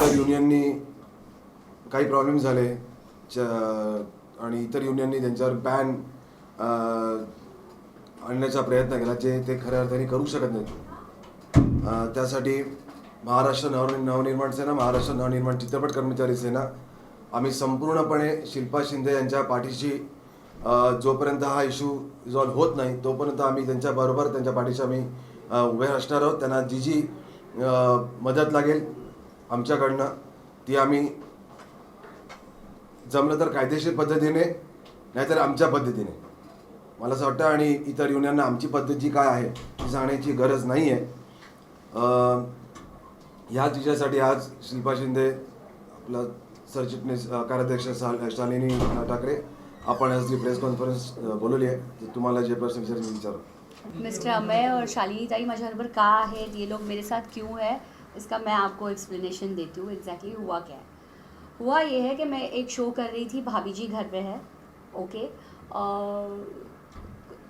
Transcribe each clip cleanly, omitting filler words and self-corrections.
इतर युनियननी काही प्रॉब्लेम झाले आणि इतर युनियननी त्यांच्यावर बॅन आणण्याचा प्रयत्न केला, जे ते खऱ्या अर्थाने करू शकत नाहीत. त्यासाठी महाराष्ट्र नवनिर्माण सेना, महाराष्ट्र नवनिर्माण चित्रपट कर्मचारी सेना आम्ही संपूर्णपणे शिल्पा शिंदे यांच्या पाठीशी, जोपर्यंत हा इश्यू रिझॉल्व्ह होत नाही तोपर्यंत आम्ही त्यांच्याबरोबर, त्यांच्या पाठीशी आम्ही उभे असणार आहोत. त्यांना जी जी मदत लागेल आमच्याकडनं ती आम्ही जमलं तर कायदेशीर पद्धतीने, नाहीतर आमच्या पद्धतीने, मला असं वाटतं. आणि इतर युनियनना आमची पद्धत जी काय आहे ती सांगण्याची गरज नाही आहे. ह्याच विषयासाठी आज शिल्पा शिंदे, आपला सरचिटणीस कार्याध्यक्ष शालिनी ठाकरे, आपण आज जी प्रेस कॉन्फरन्स बोलवली आहे, तर तुम्हाला जे प्रश्न विचारायचे विचारू. मिस्टर अमय और शालिनी ताई माझ्याबरोबर का आहेत, ये लोग मेरे साथ क्यों है, इसका मैं आपको एक्सप्लेनेशन देती हूँ. एग्जैक्टली हुआ क्या है. हुआ ये है कि मैं एक शो कर रही थी, भाभी जी घर पे है, ओके.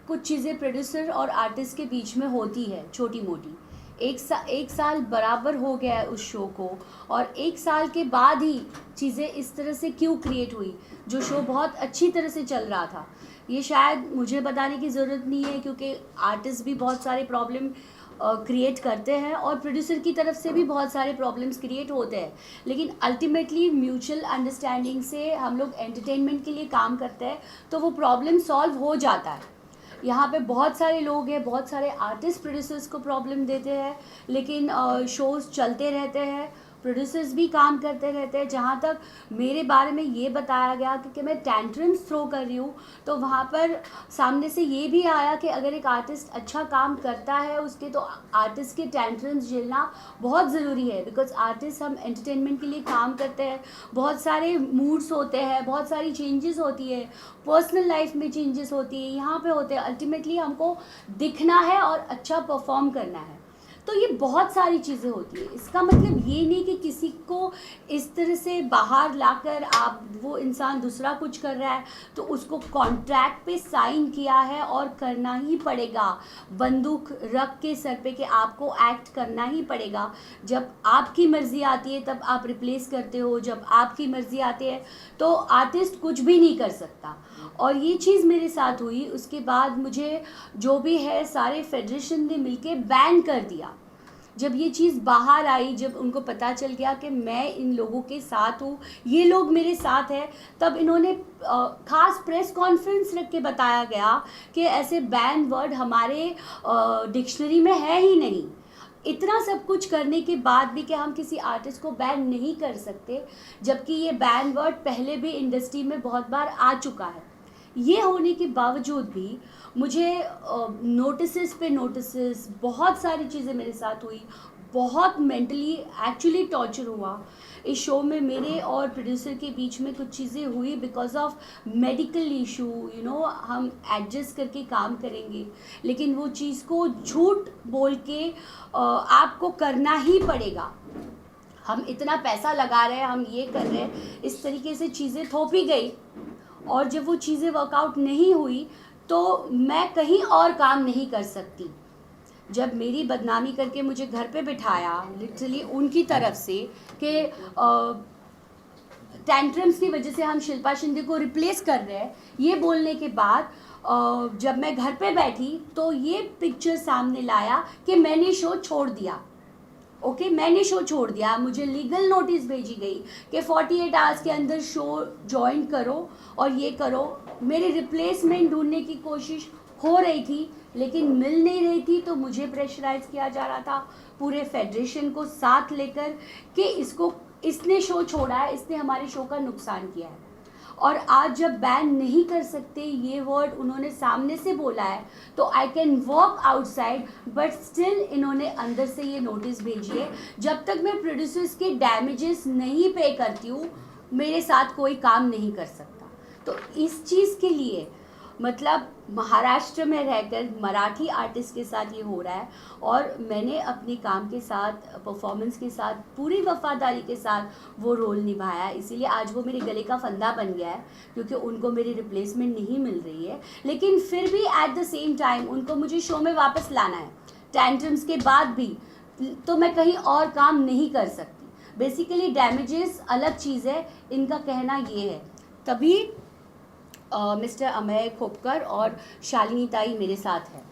कुछ चीज़ें प्रोड्यूसर और आर्टिस्ट के बीच में होती है, छोटी मोटी. एक साल बराबर हो गया है उस शो को, और एक साल के बाद ही चीज़ें इस तरह से क्यों क्रिएट हुई. जो शो बहुत अच्छी तरह से चल रहा था, ये शायद मुझे बताने की ज़रूरत नहीं है, क्योंकि आर्टिस्ट भी बहुत सारे प्रॉब्लम क्रिएट करते हैं और प्रोड्यूसर की तरफ से भी बहुत सारे प्रॉब्लम्स क्रिएट होते हैं. लेकिन अल्टीमेटली म्यूचुअल अंडरस्टैंडिंग से हम लोग एंटरटेनमेंट के लिए काम करते हैं, तो वो प्रॉब्लम सॉल्व हो जाता है. यहाँ पे बहुत सारे लोग हैं, बहुत सारे आर्टिस्ट प्रोड्यूसर्स को प्रॉब्लम देते हैं, लेकिन शोज़ चलते रहते हैं, प्रोड्यूसर्स भी काम करते रहते हैं. जहाँ तक मेरे बारे में ये बताया गया कि मैं टैंट्रम्स थ्रो कर रही हूँ, तो वहाँ पर सामने से ये भी आया कि अगर एक आर्टिस्ट अच्छा काम करता है उसके, तो आर्टिस्ट के टैंट्रम्स झेलना बहुत ज़रूरी है. बिकॉज आर्टिस्ट, हम एंटरटेनमेंट के लिए काम करते हैं, बहुत सारे मूड्स होते हैं, बहुत सारी चेंजेस होती है, पर्सनल लाइफ में चेंजेस होती है, यहाँ पे होते हैं. अल्टीमेटली हमको दिखना है और अच्छा परफॉर्म करना है, तो ये बहुत सारी चीज़ें होती है. इसका मतलब ये नहीं कि किसी को इस तरह से बाहर लाकर आप, वो इंसान दूसरा कुछ कर रहा है तो उसको कॉन्ट्रैक्ट पे साइन किया है और करना ही पड़ेगा, बंदूक रख के सर पे कि आपको एक्ट करना ही पड़ेगा. जब आपकी मर्ज़ी आती है तब आप रिप्लेस करते हो, जब आपकी मर्ज़ी आती है तो आर्टिस्ट कुछ भी नहीं कर सकता. और ये चीज़ मेरे साथ हुई. उसके बाद मुझे जो भी है सारे फेडरेशन ने मिलके बैन कर दिया. जब ये चीज़ बाहर आई, जब उनको पता चल गया कि मैं इन लोगों के साथ हूँ, ये लोग मेरे साथ हैं, तब इन्होंने ख़ास प्रेस कॉन्फ्रेंस रख के बताया गया कि ऐसे बैन वर्ड हमारे डिक्शनरी में है ही नहीं. इतना सब कुछ करने के बाद भी कि हम किसी आर्टिस्ट को बैन नहीं कर सकते, जबकि ये बैन वर्ड पहले भी इंडस्ट्री में बहुत बार आ चुका है. ये होने के बावजूद भी मुझे नोटिस पे नोटिस, बहुत सारी चीज़ें मेरे साथ हुई, बहुत मेंटली एक्चुअली टॉर्चर हुआ. इस शो में मेरे और प्रोड्यूसर के बीच में कुछ चीज़ें हुई because of medical issue. You know, हम एडजस्ट करके काम करेंगे, लेकिन वो चीज़ को झूठ बोल के आपको करना ही पड़ेगा. हम इतना पैसा लगा रहे हैं, हम ये कर रहे हैं, इस तरीके से चीज़ें थोपी गई. और जब वो चीज़ें वर्कआउट नहीं हुई तो मैं कहीं और काम नहीं कर सकती. जब मेरी बदनामी करके मुझे घर पे बिठाया लिटरली उनकी तरफ से कि टैंट्रम्स की वजह से हम शिल्पा शिंदे को रिप्लेस कर रहे हैं, ये बोलने के बाद जब मैं घर पे बैठी तो ये पिक्चर सामने लाया कि मैंने शो छोड़ दिया. ओके, मैंने शो छोड़ दिया. मुझे लीगल नोटिस भेजी गई कि 48 आवर्स के अंदर शो ज्वाइन करो और ये करो. मेरी रिप्लेसमेंट ढूंढने की कोशिश हो रही थी, लेकिन मिल नहीं रही थी, तो मुझे प्रेशराइज किया जा रहा था पूरे फेडरेशन को साथ लेकर कि इसने शो छोड़ा है, इसने हमारे शो का नुकसान किया है. और आज जब बैन नहीं कर सकते, ये वर्ड उन्होंने सामने से बोला है, तो I can work outside, but still इन्होंने अंदर से ये नोटिस भेजी है. जब तक मैं प्रोड्यूसर्स के डैमेजेस नहीं पे करती हूँ, मेरे साथ कोई काम नहीं कर सकता. तो इस चीज़ के लिए मतलब महाराष्ट्र में रहकर मराठी आर्टिस्ट के साथ ये हो रहा है, और मैंने अपने काम के साथ, परफॉर्मेंस के साथ, पूरी वफादारी के साथ वो रोल निभाया. इसीलिए आज वो मेरे गले का फंदा बन गया है, क्योंकि उनको मेरी रिप्लेसमेंट नहीं मिल रही है. लेकिन फिर भी एट द सेम टाइम उनको मुझे शो में वापस लाना है. टैंट्रम्स के बाद भी तो मैं कहीं और काम नहीं कर सकती. बेसिकली डैमेजेस अलग चीज़ है, इनका कहना ये है। तभी मिस्टर अमेय खोपकर और शालिनी ताई मेरे साथ है।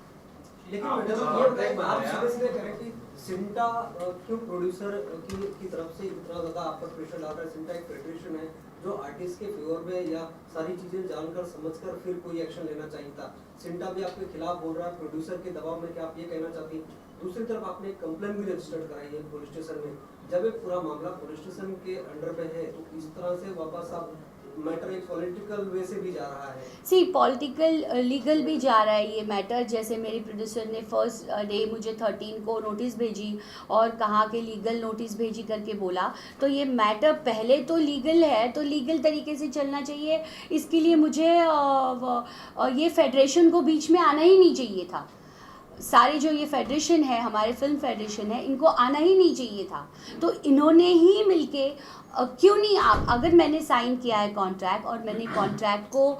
लेकिन मैडम ये बताइए, आप सीधे सीधे करें कि सिंटा क्यों प्रोड्यूसर की तरफ से इतना ज्यादा आप पर प्रेशर डाल रहा है? सिंटा एक फेडरेशन है जो आर्टिस्ट के फेवर में या सारी चीजें जानकर समझकर फिर कोई एक्शन लेना चाहिए था। सिंटा भी आपके खिलाफ बोल रहा है प्रोड्यूसर के दबाव में, क्या आप ये कहना चाहती हैं? दूसरी तरफ आपने एक कंप्लेंट भी रजिस्टर्ड कराई है पुलिस स्टेशन में। जब एक पूरा मामला पुलिस स्टेशन के अंडर में है तो इस तरह से वापस आप मैटर एक पॉलिटिकल वे से भी जा रहा है। सी पॉलिटिकल लीगल भी जा रहा है ये मैटर। जैसे मेरे प्रोड्यूसर ने फर्स्ट डे मुझे 13 को नोटिस भेजी और कहा कि लीगल नोटिस भेजी करके बोला, तो ये मैटर पहले तो लीगल है, तो लीगल तरीके से चलना चाहिए। इसके लिए मुझे ये फेडरेशन को बीच में आना ही नहीं चाहिए था। सारे जो ये फेडरेशन है, हमारे फिल्म फेडरेशन है, इनको आना ही नहीं चाहिए था। तो इन्होंने ही मिलके क्यों नहीं, आप अगर मैंने साइन किया है कॉन्ट्रैक्ट और मैंने कॉन्ट्रैक्ट को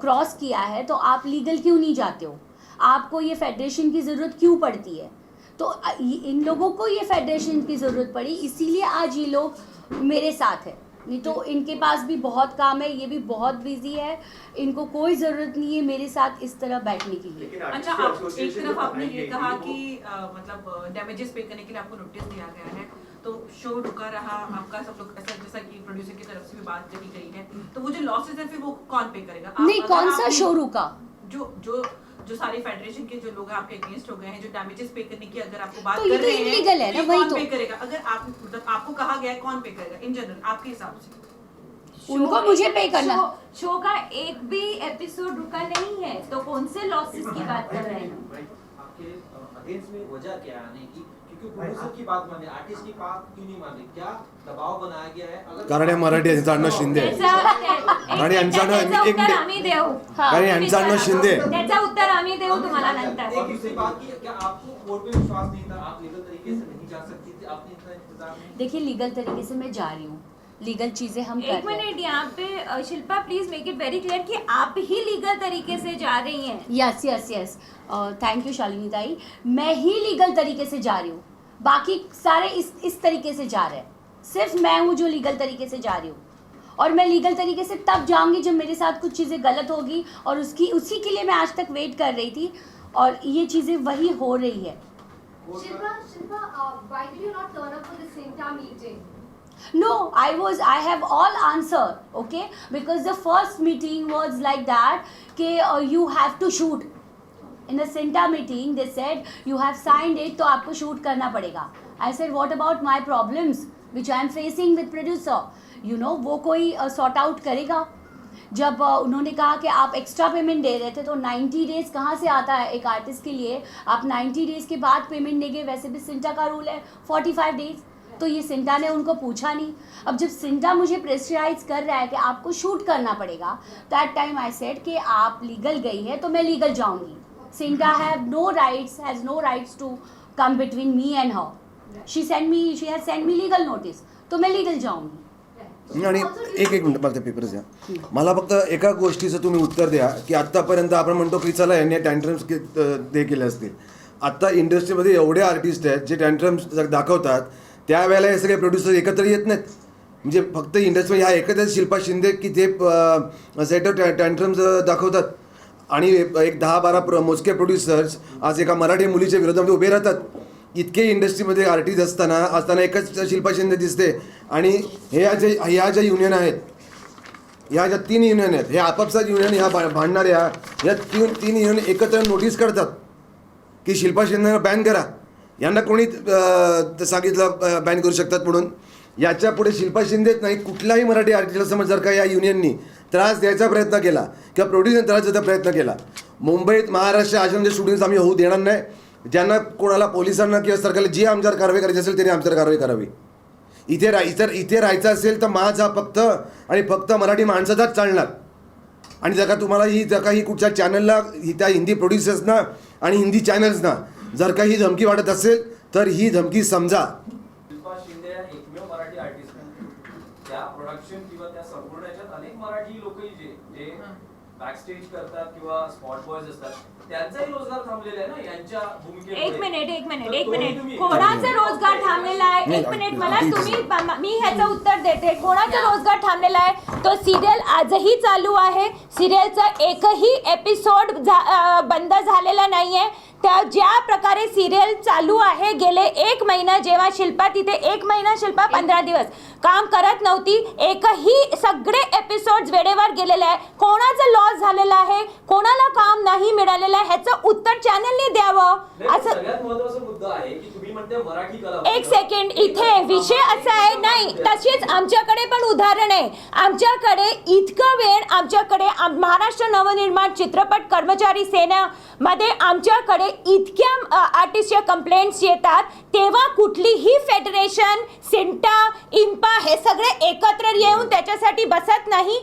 क्रॉस किया है तो आप लीगल क्यों नहीं जाते हो? आपको ये फेडरेशन की ज़रूरत क्यों पड़ती है? तो इन लोगों को ये फेडरेशन की ज़रूरत पड़ी, इसीलिए आज ये लोग मेरे साथ है। नहीं तो इनके पास भी बहुत काम है, ये भी बहुत बिजी है, इनको कोई ज़रूरत नहीं है मेरे साथ इस तरह बैठने के लिए। अच्छा, आप एक तरफ आपने ये कहा कि मतलब डैमेजेस पे करने के लिए आपको नोटिस दिया गया है, तो शो रुका रहा आपका, सब लोग ऐसा जैसा कि प्रोड्यूसर की तरफ से भी बात करी गई है, तो वो जो लॉसेस है फिर वो कौन पे करेगा? नहीं, कौन सा शो रुका? जो सारे फेडरेशन के जो लोग हैं आपके अगेंस्ट हो गए हैं, जो डैमेजेस पे करने की अगर आपको बात तो कर ये तो रहे हैं, इलीगल है ना, ये वही कौन तो। पे करेगा? अगर आप मतलब आपको कहा गया है कौन पे करेगा इन जनरल आपके हिसाब से? उनको मुझे पे करना। शो का एक भी एपिसोड रुका नहीं है, तो कौन से लॉसेस की बात कर रहे हैं? आपके अगेंस्ट में वजह क्या है आने की? क्योंकि प्रोड्यूसर की बात माने, आर्टिस्ट की बात क्यों नहीं माने? क्या दबाव बनाया गया है? अगर कारण हे मराठी यांचं आडनाव शिंदे आहे. आणि यांचं आडनाव एक उत्तर मिनिट. आम्ही देऊ. कारण यांचं आडनाव शिंदे आहे. त्याचं उत्तर आम्ही देऊ तुम्हाला नंतर. एक दूसरी बात की, क्या आपको कोर्ट पे विश्वास नहीं था? आप लीगल तरीके से नहीं जा सकती थी? आपने इतना इंतजार नहीं? देखिए, लीगल तरीके से मैं जा रही हूँ, लीगल चीज़ें हम कर एक रहे हैं। मिनट, यहाँ पे Shilpa please make it very clear कि आप ही लीगल तरीके से जा रही हैं. Yes yes yes, thank you Shalini ताई। मैं ही लीगल तरीके से जा रही हूँ, बाकी सारे इस तरीके से जा रहे हैं। सिर्फ मैं हूँ जो लीगल तरीके से जा रही हूँ, और मैं लीगल तरीके से तब जाऊँगी जब मेरे साथ कुछ चीज़ें गलत होगी, और उसी के लिए मैं आज तक वेट कर रही थी, और ये चीज़ें वही हो रही है। Shilpa, why did you not turn up for the Sinta meeting? No, I have all answer, okay? Because the first meeting was like that, you have to shoot. In a Sinta meeting, they said you have signed it, तो आपको shoot करना पड़ेगा. I said, what about my problems which I am facing with producer? You know, वो कोई sort out करेगा. जब उन्होंने कहा कि आप एक्स्ट्रा पेमेंट दे रहे थे, तो 90 डेज़ कहाँ से आता है एक आर्टिस्ट के लिए? आप 90 डेज़ के बाद पेमेंट देंगे, वैसे भी सिंटा का रूल है 45 डेज़, तो ये सिंटा ने उनको पूछा नहीं। अब जब सिंटा मुझे प्रेशराइज कर रहा है कि आपको शूट करना पड़ेगा, दैट टाइम आई सेड कि आप लीगल गई है तो मैं लीगल जाऊंगी। Sinta has no rights to come between me and her. She has send me legal notice, तो मैं लीगल जाऊंगी। आणि एक मिनिट मला ते पेपर्स द्या. मला फक्त एका गोष्टीचं तुम्ही उत्तर द्या की आत्तापर्यंत आपण म्हणतो की चला यांनी टँट्रम्स ते केले असतील. आत्ता इंडस्ट्रीमध्ये एवढे आर्टिस्ट आहेत जे टँट्रम्स दाखवतात, त्यावेळेला हे सगळे प्रोड्युसर एकत्र येत नाहीत. म्हणजे फक्त इंडस्ट्रीमध्ये ह्या एकत्रच शिल्पा शिंदे की ते सेट टँट्रम्स दाखवतात, आणि एक 10-12 मोजके प्रोड्युसर्स आज एका मराठी मुलीच्या विरोधामध्ये उभे राहतात. इतके इंडस्ट्रीमध्ये आर्टिस्ट असताना एकच शिल्पा शिंदे दिसते. आणि ह्या ज्या युनियन आहेत, ह्या ज्या 3 युनियन आहेत, हे आपापसात युनियन ह्या भांडणाऱ्या या 3 युनियन एकत्र नोटीस करतात की शिल्पा शिंदेला बॅन करा. यांना कोणी सांगितलं बॅन करू शकतात म्हणून? याच्या पुढे शिल्पा शिंदेच नाही, कुठलाही मराठी आर्टिस्टला समज जर का या युनियननी त्रास द्यायचा प्रयत्न केला किंवा प्रोड्युसरने त्रास द्यायचा प्रयत्न केला, मुंबईत महाराष्ट्र अशांचे शूटिंग्स आम्ही होऊ देणार नाही. ज्यांना कोणाला पोलिसांना किंवा सरकारला जी आमच्यावर कारवाई करायची असेल त्यांनी आमच्यावर कारवाई करावी. इथे राहायचं असेल तर माझा फक्त आणि फक्त मराठी माणसाचाच चालणार. आणि जर का ही कुठच्या चॅनलला, त्या हिंदी प्रोड्युसर्सना आणि हिंदी चॅनल्सना जर का ही धमकी वाटत असेल तर ही धमकी समजा. शिल्पा शिंदे या एकमेव मराठी आर्टिस्ट त्या प्रोडक्शन किंवा त्या संपूर्ण याच्यात अनेक मराठी लोकही जे बॅकस्टेज करतात किंवा स्पॉट बॉयज असतात, त्यांचाही रोजगार थांबलेला आहे ना यांच्या भूमिकेमुळे. एक मिनिट कोणाचा रोजगार थांबलेला आहे नाही, एक मिनिट मला अगदी तुम्ही मी ह्याचं उत्तर देते. कोणाचा रोजगार थांबलेला आहे? तो सिरियल आजही चालू आहे. सिरियलचा एकही एपिसोड बंद झालेला नाहीये. त्या ज्या प्रकारे सिरियल चालू आहे गेले 1 महिना, जेव्हा शिल्पा तिथे 1 महिना, शिल्पा 15 दिवस काम करत नव्हती, एकही सगळे एपिसोड वेळेवर गेलेले आहे. कोणाचं लॉस झालेलं आहे, कोणाला काम नाही मिळालेलं आहे, ह्याचं उत्तर चॅनलने द्यावं. असं सगळ्यात महत्त्वाचा मुद्दा आहे की तुम्ही म्हणते मराठी कला. एक सेकंड, इथे विषय असा आहे नाही. तशीच आमच्याकडे पण उदाहरण आहे. आमच्याकडे इतकं वेळ, आमच्याकडे महाराष्ट्र नवनिर्माण चित्रपट कर्मचारी सेनेमध्ये आमच्याकडे इतक्या आर्टिस्टच्या कंप्लेंट्स येतात, तेव्हा कुठलीही फेडरेशन, सिंटा, इम्पा हे सगळे एकत्र येऊन त्याच्यासाठी बसत नाही.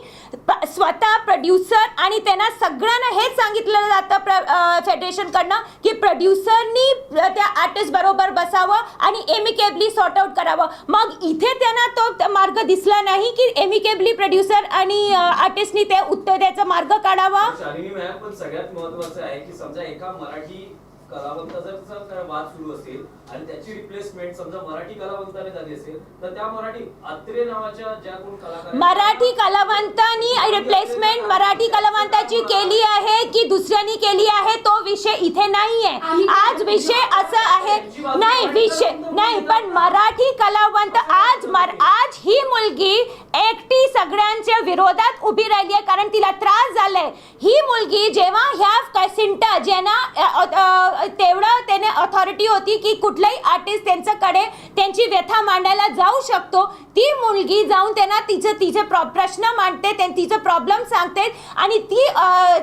स्वतः प्रोड्युसर आणि त्यांना सगळ्यांना हेच सांगितलं जातं फेडरेशनकडनं की प्रोड्युसरनी त्या आर्टिस्ट बरोबर बसावं आणि एमिकेबली सॉर्ट आउट करावं. मग इथे त्यांना तो मार्ग दिसला नाही की एमिकेबली प्रोड्युसर आणि आर्टिस्टनी ते उत्तराचा मार्ग काढावा. शालिनी मॅम, पण सगळ्यात महत्त्वाचं आहे की समजा एका मराठी कलावंताचा वाद सुरू असेल आणि त्याची रिप्लेसमेंट समजा मराठी कलावंताने झाली असेल, तर त्या मराठी अत्रे नावाच्या ज्या कोण कलाकार मराठी कलावंतांनी रिप्लेसमेंट मराठी कलावंताची केली आहे की दुसऱ्यांनी केली आहे तो विषय इथे नाहीये. आज विषय असा आहे नाही, विषय नाही, पण मराठी कलावंत आज ही मुलगी एकटी सगळ्यांच्या विरोधात उभी राहिली आहे कारण तिला त्रास झालाय. ही मुलगी जेव्हा ह्या सिंटा ज्यांना तेवढं त्याने अथॉरिटी होती की कुठलाही आर्टिस्ट त्यांच्याकडे त्यांची व्यथा मांडायला जाऊ शकतो, ती मुलगी जाऊन त्यांना तिचे प्रश्न मांडते, तिचं प्रॉब्लेम सांगते आणि ती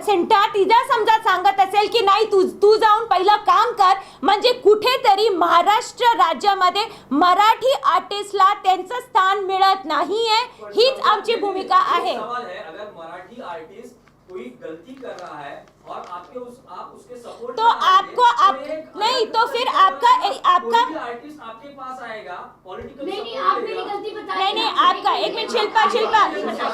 सेंटा तिला समजा सांगत असेल की नाही तू जाऊन पहिलं काम कर, म्हणजे कुठेतरी महाराष्ट्र राज्यामध्ये मराठी आर्टिस्टला त्यांचं स्थान मिळत नाहीये. हीच आमची भूमिका आहे. सवाल है, अगर मराठी आर्टिस्ट कोई गलती कर रहा है और आप उसके सपोर्ट तो आपको नहीं तो फिर आपका आर्टिस्ट आपके पास आएगा पॉलिटिकल नहीं, आप मेरी गलती बताइए. नहीं आपका एक मिनट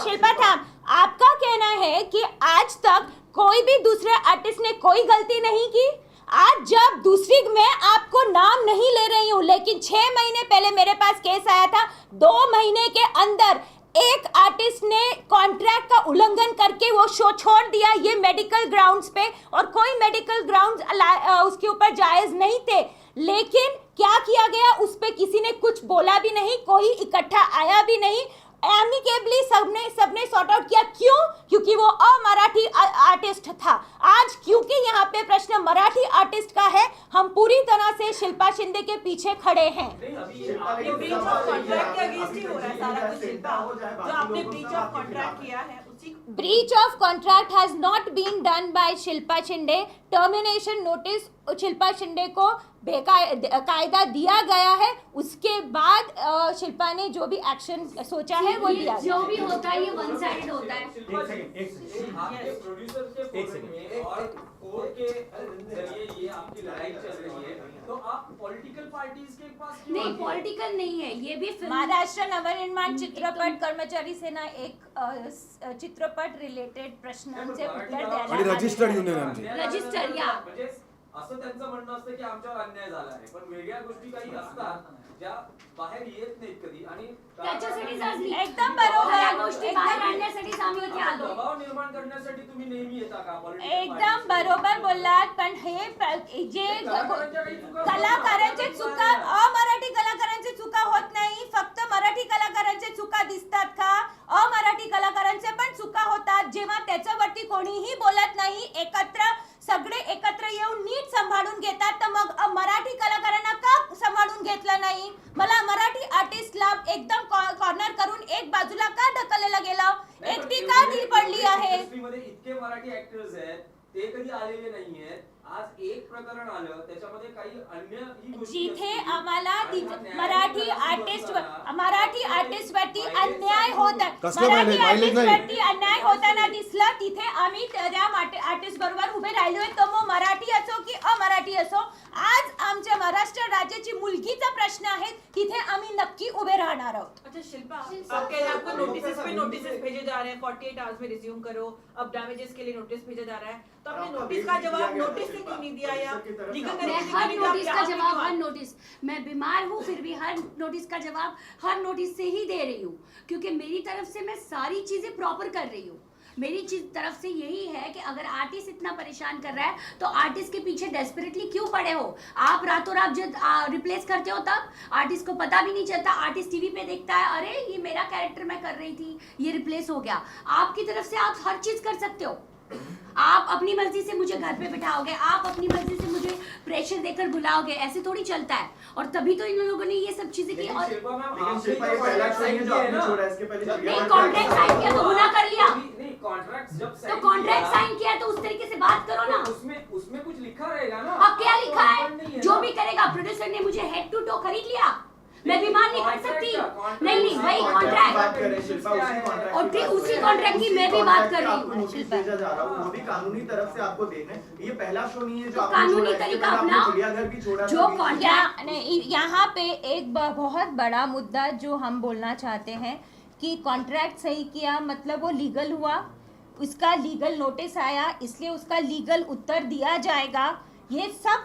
शिल्पा थाम. आपका कहना है कि आज तक कोई भी दूसरे आर्टिस्ट ने कोई गलती नहीं की. आज जब दूसरी मैं आपको नाम नहीं ले रही हूँ, लेकिन 6 महीने पहले मेरे पास केस आया था. 2 महीने के अंदर एक आर्टिस्ट ने कॉन्ट्रैक्ट का उल्लंघन करके वो शो छोड़ दिया, ये मेडिकल ग्राउंड्स पे, और कोई मेडिकल ग्राउंड्स उसके ऊपर जायज नहीं थे. लेकिन क्या किया गया, उस पे किसी ने कुछ बोला भी नहीं, कोई इकट्ठा आया भी नहीं. एमिकेबली सबने सॉर्ट आउट किया. क्यों? क्योंकि वो अमराठी आर्टिस्ट था. आज क्योंकि यहाँ पे प्रश्न मराठी आर्टिस्ट का है, हम पूरी तरह से शिल्पा शिंदे के पीछे खड़े हैं. ये ब्रीच ऑफ कॉन्ट्रैक्ट के अगेंस्ट ही हो रहा है सारा कुछ शिल्पा, जो आपने ब्रीच ऑफ कॉन्ट्रैक्ट किया है उसी. Breach of contract has not been done by Shilpa Shinde. Termination notice Shilpa Shinde को कायदा दिया गया है. उसके बाद शिल्पा ने जो भी एक्शन सोचा है वो लिया. जो भी होता है ये वन साइडेड होता है. आपके प्रोड्यूसर के फोरम में और कोर्ट के जरिए ये आपकी लड़ाई चल रही है, तो आप पॉलिटिकल पार्टीज के पास क्यों नहीं, आते हैं? पॉलिटिकल नहीं है ये भी फिल्म. महाराष्ट्र नवनिर्माण चित्रपट कर्मचारी सेना एक चित्रपट रिलेटेड प्रश्नांचे उत्तर आणि द्यायला रजिस्टर्ड युनियन आमची. रजिस्टर या. म्हणजे असं त्यांचं म्हणणं असतं की आमच्यावर अन्याय झाला आहे, पण वेगळ्या गोष्टी काही असतात ज्या बाहेर येत नाहीत कधी. आणि त्याच्यासाठीच आज मी एकदम बरोबर. या गोष्टी बाहेर आणण्यासाठीच आम्ही इथे आलो. दबाव निर्माण करण्यासाठी तुम्ही नेहमी येता का political एकदम parties? बरोबर बोललात. पण हे जे कलाकारांचे चुका, अमराठी कलाकारांचे चुका होत नाही. फक्त मराठी कलाकारांचे चुका दिसतात का? अमराठी कलाकारांचे पण चुका होतात. जेव्हा त्याच्यावरती कोणीही बोलत नाही, सगळे एकत्र येऊन नीट सांभाळून घेतात, तर मग मराठी कलाकारांना का सांभाळून घेतलं नाही? मला मराठी आर्टिस्टला एकदम कॉर्नर करून एक बाजूला का ढकललेलं गेलं? एकटी का दिल पडली आहे? इंडस्ट्रीमध्ये इतके मराठी ऍक्टर्स आहेत, ते कधी आलेले नाहीयेत. आज एक प्रकरण आलं, त्याच्यामध्ये काही अन्य ही गोष्टी जिथे असतील. आम्हाला न्याय मराठी आर्टिस्ट वरती अन्याय होत कसलं मराठी violence आर्टिस्ट नाही. वरती अन्याय होताना दिसला, तिथे आम्ही त्या आर्टिस्ट बरोबर उभे राहिलोय. तो मग मराठी असो की अमराठी असो, आज आमच्या महाराष्ट्र राज्याची मुलगीचा प्रश्न आहे, तिथे आम्ही नक्की उभे राहणार आहोत. अच्छा शिल्पा, आप कह रहे हैं आपको नोटिस भेजे जा रहे हैं, 48 आवर्स में रिज्यूम करो, अब डैमेजेस के लिए नोटिस भेजा जा रहा है, तो आपने नोटिस का जवाब, नोटिस के क्यों नहीं दिया या लीगल मैं तरीके से हर क्यों नहीं दिया? नोटिस का आपने जवाब, क्यों हर नोटिस, मैं बीमार हूँ फिर भी हर नोटिस का जवाब हर नोटिस से ही दे रही हूँ, क्योंकि मेरी तरफ से मैं सारी चीजें प्रॉपर कर रही हूँ। मेरी चीज तरफ से यही है कि अगर आर्टिस्ट इतना परेशान कर रहा है तो आर्टिस्ट के पीछे डेस्परेटली क्यों पड़े हो आप? रातों रात जब रिप्लेस करते हो तब आर्टिस्ट को पता भी नहीं चलता। आर्टिस्ट टीवी पे देखता है, अरे ये मेरा कैरेक्टर मैं कर रही थी, ये रिप्लेस हो गया। आपकी तरफ से आप हर चीज कर सकते हो। आप अपनी मर्जी से मुझे घर पे बिठाओगे, आप अपनी मर्जी से मुझे प्रेशर देकर बुलाओगे, ऐसे थोड़ी चलता है। और तभी तो इन लोगों ने ये सब चीजें की। लेकिन और शिल्पा मैम, लेकिन आपने शिल्पा जो ये पहला contract साइन है जो किया है आपने ना, छोड़ा है, इसके पहले नहीं, कॉन्ट्रैक्ट साइन किया तो गुनाह कर लिया। नहीं, कॉन्ट्रैक्ट जब तो कॉन्ट्रैक्ट साइन किया तो उस तरीके से बात करो ना। उसमें कुछ लिखा रहेगा ना। अब क्या आपको लिखा अनपढ़ नहीं है? जो ना। भी करेगा, प्रोड्यूसर ने मुझे हेड टू टो खरीद लिया, मैं बीमार नहीं पड़ सकती। नहीं वही बात कॉन्ट्रैक्ट, करें शिल्पा, उसी कॉन्ट्रैक्ट और ठीक उसी कॉन्ट्रैक्ट की मैं भी बात कर रही आपको हूँ। नोटिस भेजा जा रहा है, वो भी कानूनी तरफ से आपको देना है। ये पहला शो नहीं है जो तो आपने कानूनी छोड़ा है, इसके तरीका पहले आपने अपनाओ। चिड़ियाघर भी छोड़ा जो था, बीच में। कॉन्ट्रैक्ट यहाँ पे एक बहुत बड़ा मुद्दा जो हम बोलना चाहते हैं कि कॉन्ट्रैक्ट सही किया मतलब वो लीगल हुआ, उसका लीगल नोटिस आया इसलिए उसका लीगल उत्तर दिया जाएगा, ये सब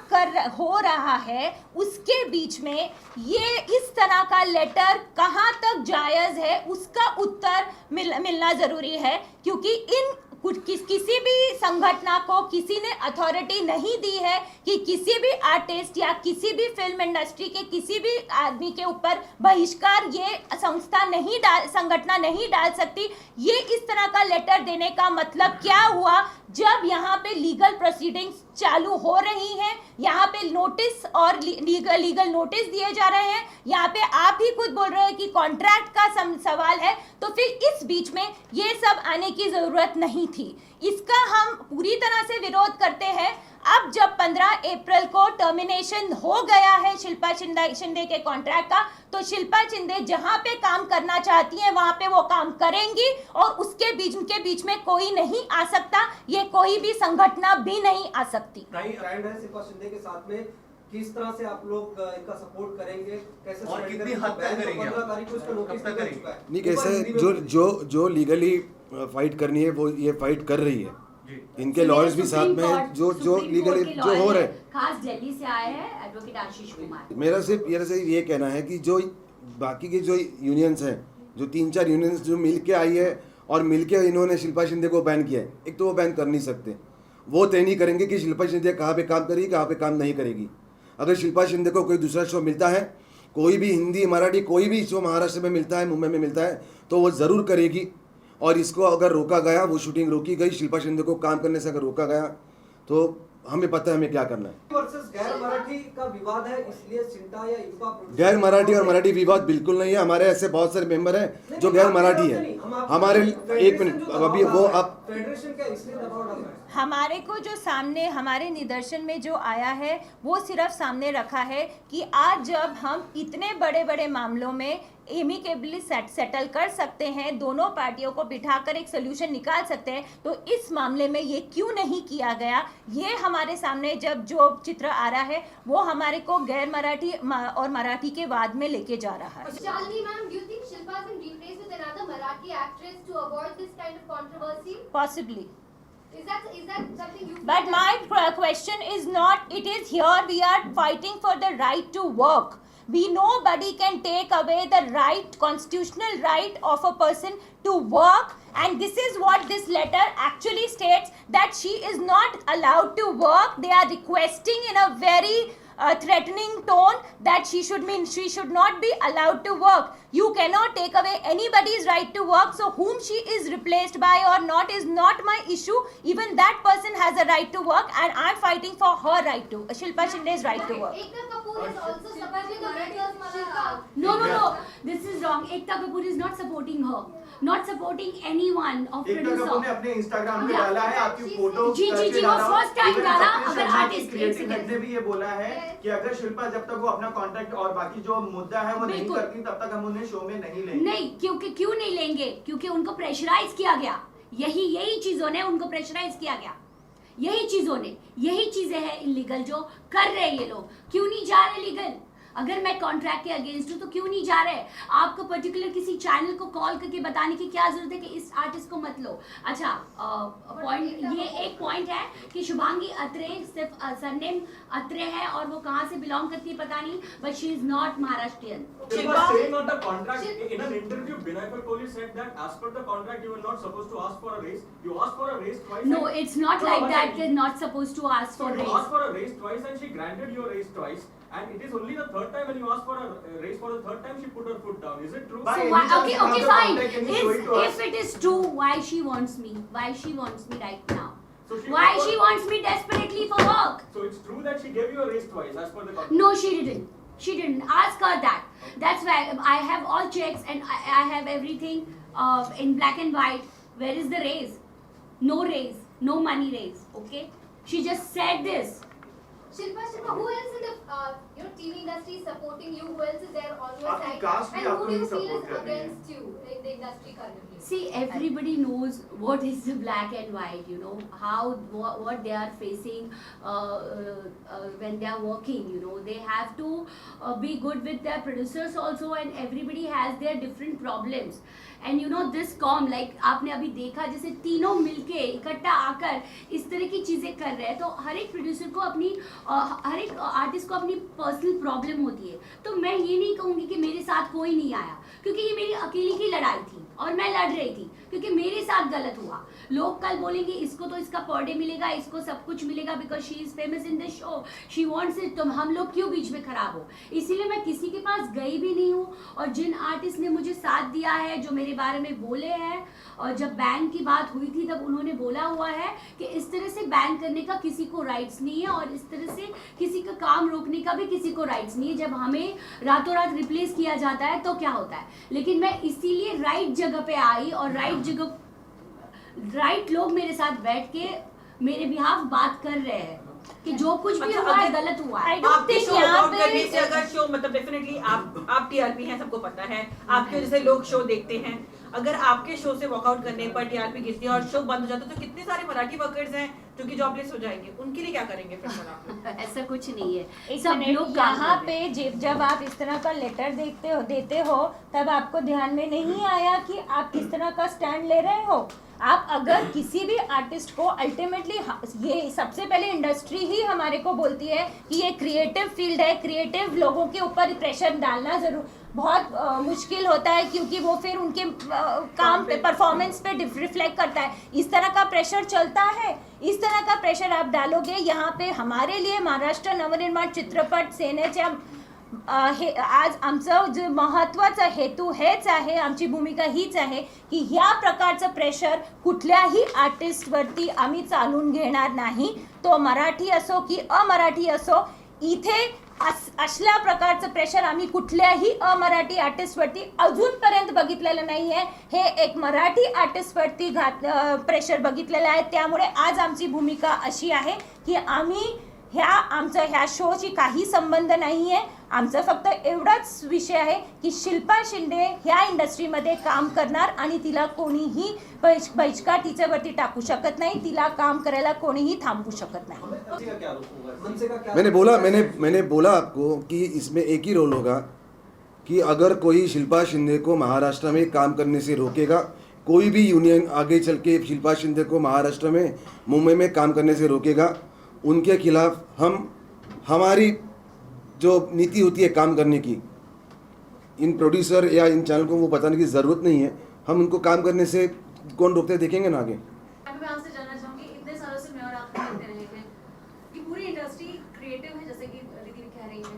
हो रहा है। उसके बीच में ये इस तरह का लेटर कहाँ तक जायज़ है उसका उत्तर मिलना ज़रूरी है, क्योंकि इन किसी भी संगठन को किसी ने अथॉरिटी नहीं दी है कि किसी भी आर्टिस्ट या किसी भी फिल्म इंडस्ट्री के किसी भी आदमी के ऊपर बहिष्कार ये संगठन नहीं डाल सकती। ये इस तरह का लेटर देने का मतलब क्या हुआ? जब यहाँ पे लीगल प्रोसीडिंग्स चालू हो रही हैं, यहाँ पे नोटिस और लीगल नोटिस दिए जा रहे हैं, यहाँ पे आप ही खुद बोल रहे हैं कि कॉन्ट्रैक्ट का सवाल है, तो फिर इस बीच में ये सब आने की ज़रूरत नहीं थी। इसका हम पूरी तरह से विरोध करते हैं। अब जब 15 अप्रैल को टर्मिनेशन हो गया है शिल्पा शिंदे के कॉन्ट्रैक्ट का, तो शिल्पा शिंदे जहां पे काम करना चाहती हैं वहां पे वो काम करेंगी और उसके बीच में कोई नहीं आ सकता, ये कोई भी संगठन भी नहीं आ सकती। ब्रांड है शिल्पा शिंदे के साथ में, किस तरह से आप लोग इनका सपोर्ट करेंगे, कैसे और support कितनी करेंगे? हद तक करेंगे? 15 तारीख को इसका कब नोटिस तक निकल करेंगे? चुका है। नहीं, ऊपर कैसे हिंदी में जो लीगली फाइट करनी है वो ये फाइट कर रही है। इनके लॉयर्स भी साथ में हैं, जो लीगली जो हो रहे हैं। खास दिल्ली से आए हैं एडवोकेट आशीष कुमार। मेरा सिर्फ ये कहना है कि जो बाकी के जो यूनियंस हैं, जो 3-4 यूनियंस जो मिल के आई है और मिल के इन्होंने शिल्पा शिंदे को बैन किया है, एक तो वो बैन कर नहीं सकते, वो तय नहीं करेंगे कि शिल्पा शिंदे कहाँ पे काम करेगी कहाँ पे काम नहीं करेगी। अगर शिल्पा शिंदे को कोई दूसरा शो मिलता है, कोई भी हिंदी मराठी कोई भी शो महाराष्ट्र में मिलता है, मुंबई में मिलता है, तो वो ज़रूर करेगी। और इसको अगर रोका गया, वो शूटिंग रोकी गई, शिल्पा शिंदे को काम करने से अगर रोका गया, तो हमें पता है हमें क्या करना है। वर्सेस गैर मराठी का विवाद है, इसलिए सिंटा या इनका गैर मराठी और मराठी विवाद बिल्कुल नहीं है। हमारे ऐसे बहुत सारे मेंबर हैं जो गैर मराठी है। हमारे एक मिनट, अभी वो आप फेडरेशन का इसलिए दबाव डाल रहा है। हमारे को जो सामने हमारे निदर्शन में जो आया है वो सिर्फ सामने रखा है कि आज जब हम इतने बड़े बड़े मामलों में एमिकेबली सेटल कर सकते हैं, दोनों पार्टियों को बिठाकर एक सोल्यूशन निकाल सकते हैं, तो इस मामले में ये क्यों नहीं किया गया? ये हमारे सामने जब जो चित्र आ रहा है वो हमारे को गैर मराठी और मराठी के वाद में लेके जा रहा है। Shalini ma'am, do you think Shilpa has been replaced with another Marathi actress to avoid this kind of controversy? Possibly. Is that something you? But my question is not, it is here we are fighting for the right to work. Nobody can take away the right, constitutional right of a person to work, and this is what this letter actually states, that she is not allowed to work. They are requesting in a very threatening tone that she should not be allowed to work. You cannot take away anybody's right to work, so whom she is replaced by or not is not my issue. Even that person has a right to work, and I'm fighting for her right to, Shilpa Shinde's right to work. Ekta Kapoor is also supporting the Shilpa. No. This is wrong. Ekta Kapoor is not supporting her. Not supporting anyone of Ekta Kapoor ने producer. अपने Instagram पे डाला है आपकी photo जी, वो first time डाला, अगर artist creative एक ने भी ये बोला है कि अगर शिल्पा जब तक वो अपना कॉन्ट्रैक्ट और बाकी जो मुद्दा है वो नहीं बिल्कुल। करती तब तक हम उन्हें शो में नहीं लेंगे। नहीं, क्यों नहीं लेंगे? क्योंकि उनको प्रेशराइज किया गया। यही चीजों ने उनको प्रेशराइज किया गया। यही चीजें हैं इलीगल जो कर रहे हैं ये लोग। क्यों नहीं जा रहे लीगल? अगर मैं कॉन्ट्रैक्ट के अगेंस्ट हूँ तो क्यों नहीं जा रहे? आपको पर्टिकुलर किसी चैनल को कॉल करके बताने की क्या जरूरत है कि इस आर्टिस्ट को मत लो? अच्छा, पॉइंट ये एक पॉइंट है कि शुभांगी अत्रे सिर्फ सरनेम अत्रे है और वो कहाँ से बिलोंग करती है पता नहीं, but she is not Maharashtrian. Shilpa saying on the contract in an interview, Binayak Kohli said that as per the contract you were not supposed to ask for a raise. You asked for a raise twice. No, it's not like that. They're not supposed to ask for So you raise. asked for a raise twice and she granted your raise twice. And it is only the third time when you asked for a raise for the third time she put her foot down. Is it true? By So any why, chance okay, you have okay, the fine. contact, can you show it to us? If it is true, why she wants me? Why she wants me right now? So she Why offered- she wants me desperately for work? So it's true that she gave you a raise twice as per the contract. No, she didn't. She didn't. Ask her that. That's why I have all checks and I have everything in black and white. Where is the raise? No raise. No money raise. Okay? She just said this. Shilpa, who else in the TV industry is supporting you? Who else is there on your आपकी side? cast भी And who आपको do you he feel support is कर रही है। against you in the industry currently? See, everybody knows what is the black and white, you know, how what they are facing when they are working, you know. They have to be good with their producers also, and everybody has their different problems. And you know, this like आपने अभी देखा जैसे तीनों मिलके इकट्ठा आकर इस तरह की चीज़ें कर रहे हैं, तो हर एक प्रोड्यूसर को अपनी हर एक आर्टिस्ट को अपनी पर्सनल प्रॉब्लम होती है. तो मैं ये नहीं कहूँगी कि मेरे साथ कोई नहीं आया, क्योंकि ये मेरी अकेली की लड़ाई थी और मैं लड़ रही थी क्योंकि मेरे साथ गलत हुआ. लोग कल बोलेंगे इसको तो इसका पर डे मिलेगा, इसको सब कुछ मिलेगा because she is famous in this show, she wants it. तो हम लोग क्यों बीच में खराब हो? इसीलिए मैं किसी के पास गई भी नहीं हूँ. और जिन आर्टिस्ट ने मुझे साथ दिया है, जो मेरे बारे में बोले हैं, और जब बैन की बात हुई थी तब उन्होंने बोला हुआ है कि इस तरह से बैन करने का किसी को राइट्स नहीं है और इस तरह से किसी का काम रोकने का भी किसी को राइट्स नहीं है. जब हमें रातों रात रिप्लेस किया जाता है तो क्या होता है? लेकिन मैं इसीलिए राइट जगह पे आई और राइट लोग मेरे साथ बैठ के मेरे बिहाफ बात कर रहे हैं कि जो कुछ भी हुआ है गलत हुआ है. I don't आपके think शो यहाँ वर्कआउट करने से पे अगर शो मतलब डेफिनेटली आप टीआरपी हैं, सबको पता है. आपके वजह से लोग शो देखते हैं. अगर आपके शो से वर्कआउट करने पर टीआरपी गिरती है और शो बंद हो जाता है तो कितने सारे मराठी वर्कर्स हैं जो कि जॉबलेस हो जाएंगे. उनके लिए क्या करेंगे फिर सर आप? ऐसा कुछ नहीं है. एक सब मिनट, लोग काम यहाँ कर रहे हैं. पे जब आप इस तरह का लेटर देते हो तब आपको ध्यान में नहीं आया कि आप किस तरह का स्टैंड ले रहे हो. आप अगर किसी भी आर्टिस्ट को अल्टीमेटली, ये सबसे पहले इंडस्ट्री ही हमारे को बोलती है कि ये क्रिएटिव फील्ड है, क्रिएटिव लोगों के ऊपर प्रेशर डालना जरूर बहुत मुश्किल होता है, क्योंकि वो फिर उनके काम पे, परफॉर्मेंस पे रिफ्लेक्ट करता है. इस तरह का प्रेशर चलता है. इस तरह का प्रेशर आप डालोगे यहाँ पे. हमारे लिए महाराष्ट्र नवनिर्माण चित्रपट सेनेच्या आज आमचं जे महत्त्वाचा हेतू हेच आहे, आमची भूमिका हीच आहे की ह्या प्रकारचं प्रेशर कुठल्याही आर्टिस्टवरती आम्ही चालून घेणार नाही. तो मराठी असो की अमराठी असो, इथे असल्या प्रकारचं प्रेशर आम्ही कुठल्याही अमराठी आर्टिस्टवरती अजूनपर्यंत बघितलेलं नाही आहे. हे एक मराठी आर्टिस्टवरती प्रेशर बघितलेलं आहे. त्यामुळे आज आमची भूमिका अशी आहे की आम्ही ह्या शोची काही संबंध नाही आहे. आमचा फक्त एवढाच विषय आहे की शिल्पा शिंदे ह्या इंडस्ट्रीमध्ये काम करणार आणि तिला कोणीही बहिष्कार तिच्यावरती टाकू शकत नाही. तिला काम करायला कोणीही थांबवू शकत नाही. मैंने बोला आपको कि इसमें एक ही रोल होगा कि अगर कोई शिल्पा शिंदे को महाराष्ट्र में काम करने से रोकेगा, कोई भी यूनियन आगे चल के शिल्पा शिंदे को महाराष्ट्र में, मुंबई में काम करने से रोकेगा, उनके खिलाफ हमारी जो नीति होती है काम करने की, इन प्रोड्यूसर या इन चैनल को वो बताने की ज़रूरत नहीं है. हम उनको काम करने से कौन रोकते देखेंगे ना आगे. मैं आपसे जानना चाहूंगी, इतने सालों से मैं और आप करते रहे हैं कि पूरी इंडस्ट्री क्रिएटिव है, जैसे कि दीदी कह रही है.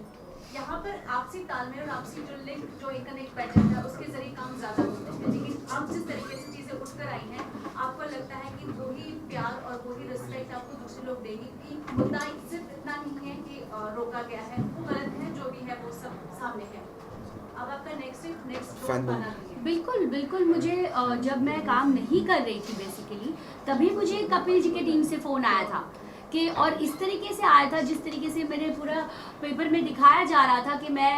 यहाँ पर आपसी तालमेल और आपसी जो लिंक, जो एक कनेक्ट पैटर्न है, उसके जरिए काम ज़्यादा होते हैं. लेकिन अब जिस तरीके से चीज़ें उठकर आई हैं, आपको लगता है कि वही प्यार और वही रिस्पेक्ट आपको दूसरे लोग देंगे कि मुद्दा सिर्फ इतना नहीं है कि रोका गया है, वो गलत है, जो भी है वो सब सामने है. अब आपका नेक्स्ट बिल्कुल बिल्कुल. मुझे जब मैं काम नहीं कर रही थी बेसिकली, तभी मुझे कपिल जी के टीम से फ़ोन आया था कि और इस तरीके से आया था जिस तरीके से मेरे पूरा पेपर में दिखाया जा रहा था कि मैं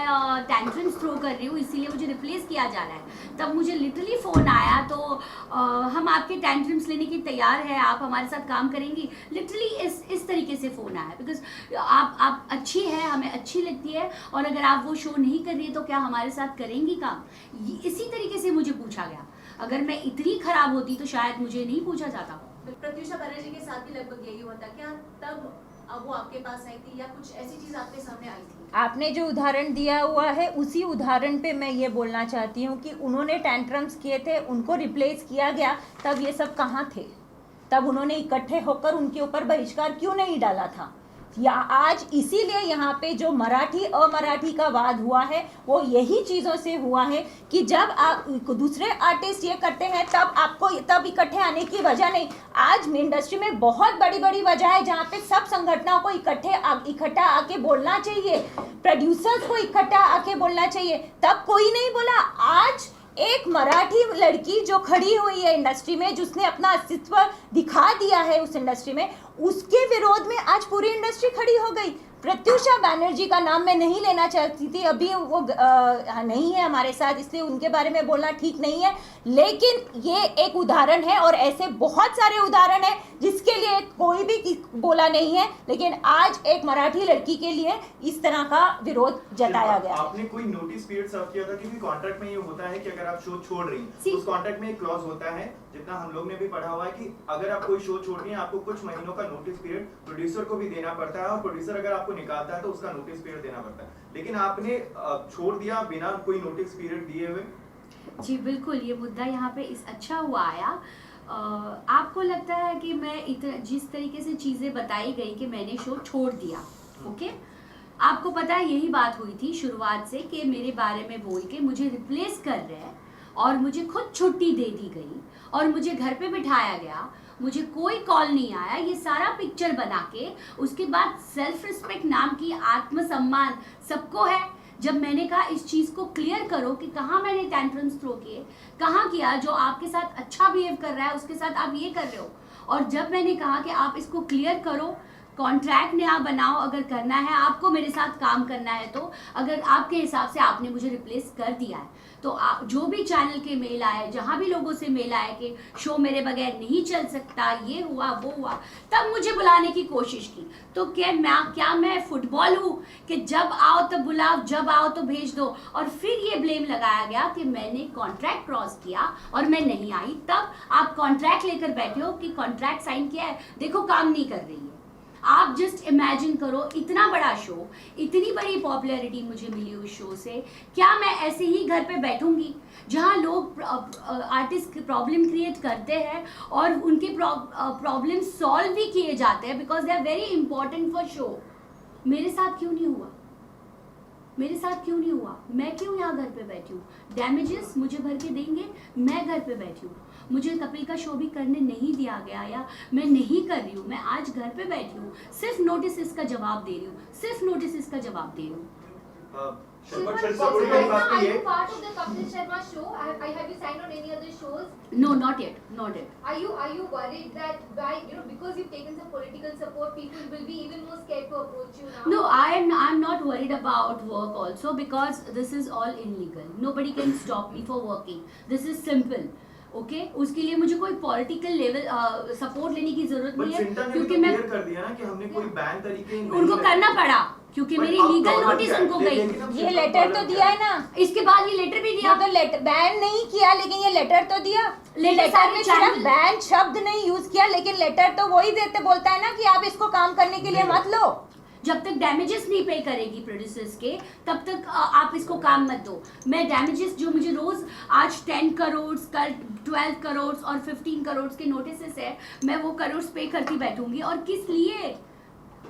टेंट्रम्स थ्रो कर रही हूँ इसीलिए मुझे रिप्लेस किया जा रहा है। तब मुझे लिटरली फ़ोन आया तो हम आपके टेंट्रम्स लेने की तैयार है, आप हमारे साथ काम करेंगी, लिटरली इस तरीके से फ़ोन आया। बिकॉज आप अच्छी है, हमें अच्छी लगती है, और अगर आप वो शो नहीं कर रही है तो क्या हमारे साथ करेंगी काम, इसी तरीके से मुझे पूछा गया। अगर मैं इतनी ख़राब होती तो शायद मुझे नहीं पूछा जाता। प्रत्युषा बनर्जी के साथ भी लगभग यही हुआ था क्या? तब वो आपके पास आई थी या कुछ ऐसी चीज आपके सामने आई थी? आपने जो उदाहरण दिया हुआ है उसी उदाहरण पे मैं ये बोलना चाहती हूँ कि उन्होंने टेंट्रम्स किए थे, उनको रिप्लेस किया गया, तब ये सब कहाँ थे? तब उन्होंने इकट्ठे होकर उनके ऊपर बहिष्कार क्यों नहीं डाला था? या आज इसीलिए यहाँ पे जो मराठी अमराठी का वाद हुआ है वो यही चीज़ों से हुआ है कि जब आप दूसरे आर्टिस्ट ये करते हैं तब आपको तब इकट्ठे आने की वजह नहीं। आज इंडस्ट्री में बहुत बड़ी बड़ी वजह है जहाँ पे सब संगठनों को इकट्ठा आके बोलना चाहिए, प्रोड्यूसर्स को इकट्ठा आके बोलना चाहिए, तब कोई नहीं बोला। आज एक मराठी लड़की जो खड़ी हुई है इंडस्ट्री में, जिसने अपना अस्तित्व दिखा दिया है उस इंडस्ट्री में, उसके विरोध में आज पूरी इंडस्ट्री खड़ी हो गई। प्रत्युषा बनर्जी का नाम मैं नहीं लेना चाहती थी, अभी वो नहीं है हमारे साथ, इसलिए उनके बारे में बोलना ठीक नहीं है, लेकिन ये एक उदाहरण है और ऐसे बहुत सारे उदाहरण हैं जिसके लिए कोई भी बोला नहीं है, लेकिन आज एक मराठी लड़की के लिए इस तरह का विरोध जताया गया। आपने कोई नोटिस पीरियड सर्व किया था? क्योंकि कॉन्ट्रैक्ट में ये होता है कि अगर आप शो छोड़ रही हैं उस कॉन्ट्रैक्ट में एक क्लॉज होता है, जितना हम लोग ने भी पढ़ा हुआ है कि अगर आप कोई शो छोड़ रही हैं आपको कुछ महीनों का नोटिस पीरियड प्रोड्यूसर को भी देना पड़ता है, और प्रोड्यूसर अगर आपको निकालता है तो उसका नोटिस पीरियड देना पड़ता है, लेकिन आपने छोड़ दिया बिना कोई नोटिस पीरियड दिए हुए। जी बिल्कुल, ये मुद्दा यहाँ पे अच्छा हुआ आया। आपको लगता है कि मैं जिस तरीके से चीज़ें बताई गई कि मैंने शो छोड़ दिया, ओके, आपको पता है यही बात हुई थी शुरुआत से कि मेरे बारे में बोल के मुझे रिप्लेस कर रहे हैं और मुझे खुद छुट्टी दे दी गई और मुझे घर पे बिठाया गया, मुझे कोई कॉल नहीं आया, ये सारा पिक्चर बना के उसके बाद सेल्फ रिस्पेक्ट नाम की आत्मसम्मान सबको है। जब मैंने कहा इस चीज़ को क्लियर करो कि कहाँ मैंने टेंट्रम्स थ्रो किए, कहाँ किया, जो आपके साथ अच्छा बिहेव कर रहा है उसके साथ आप ये कर रहे हो, और जब मैंने कहा कि आप इसको क्लियर करो, कॉन्ट्रैक्ट नया बनाओ, अगर करना है आपको मेरे साथ काम करना है तो, अगर आपके हिसाब से आपने मुझे रिप्लेस कर दिया है तो जो भी चैनल के मेल आए, जहाँ भी लोगों से मेल आए कि शो मेरे बगैर नहीं चल सकता, ये हुआ वो हुआ, तब मुझे बुलाने की कोशिश की। तो क्या मैं फुटबॉल हूँ कि जब आओ तो बुलाओ, जब आओ तो भेज दो? और फिर ये ब्लेम लगाया गया कि मैंने कॉन्ट्रैक्ट क्रॉस किया और मैं नहीं आई। तब आप कॉन्ट्रैक्ट लेकर बैठे हो कि कॉन्ट्रैक्ट साइन किया है, देखो काम नहीं कर रही है। आप जस्ट इमेजिन करो, इतना बड़ा शो, इतनी बड़ी पॉपुलैरिटी मुझे मिली उस शो से, क्या मैं ऐसे ही घर पे बैठूंगी जहाँ लोग आर्टिस्ट प्रॉब्लम क्रिएट करते हैं और उनके प्रॉब्लम सॉल्व भी किए जाते हैं because they are very important for show. मेरे साथ क्यों नहीं हुआ? मेरे साथ क्यों नहीं हुआ? मैं क्यों यहाँ घर पे बैठी हूँ? डैमेजेस मुझे भर के देंगे, मैं घर पे बैठी हूँ, मुझे कपिल का शो भी करने नहीं दिया गया या मैं नहीं कर रही हूँ, मैं आज घर पे बैठी हूँ, सिर्फ नोटिस इसका जवाब दे रही हूँ, सिर्फ नोटिस इसका जवाब दे रही हूँ। Shilpa Right now, are you part of the Kapil Sharma show? Have you signed on any other shows? No, not yet, not yet. Are you worried that because you've taken some political support, people will be even more scared to approach you now? No, I'm not worried about work also because this is all illegal. Nobody can stop me for working. This is simple. Okay उसके लिए मुझे कोई political level support लेने की जरूरत नहीं है, क्योंकि मैं क्लियर कर दिया ना कि हमने कोई बैन तरीके उनको करना पड़ा क्योंकि मेरी लीगल नोटिस उनको गई। ये लेटर तो दिया है ना, इसके बाद ये लेटर भी दिया, तो बैन नहीं किया लेकिन ये लेटर तो दिया। लेटर में सिर्फ बैन शब्द नहीं यूज किया, लेकिन लेटर तो वही देते बोलता है ना कि आप इसको काम करने के लिए मत लो। जब तक डैमेजेस नहीं पे करेगी प्रोड्यूसर्स के तब तक आप इसको काम मत दो। मैं डैमेजेस जो मुझे रोज आज 10 करोड़, कल 12 करोड़ और 15 करोड़ के नोटिस है, मैं वो करोड़ पे करती बैठूंगी। और किस लिए,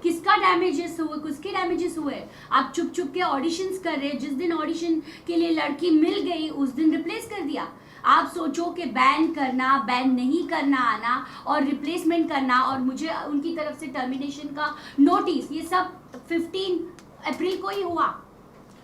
किसका डैमेजेस हुए, किसके डैमेजेस हुए? आप चुप चुप के ऑडिशंस कर रहे, जिस दिन ऑडिशन के लिए लड़की मिल गई उस दिन रिप्लेस कर दिया। आप सोचो कि बैन करना, बैन नहीं करना आना और रिप्लेसमेंट करना और मुझे उनकी तरफ से टर्मिनेशन का नोटिस, ये सब 15 अप्रैल को ही हुआ।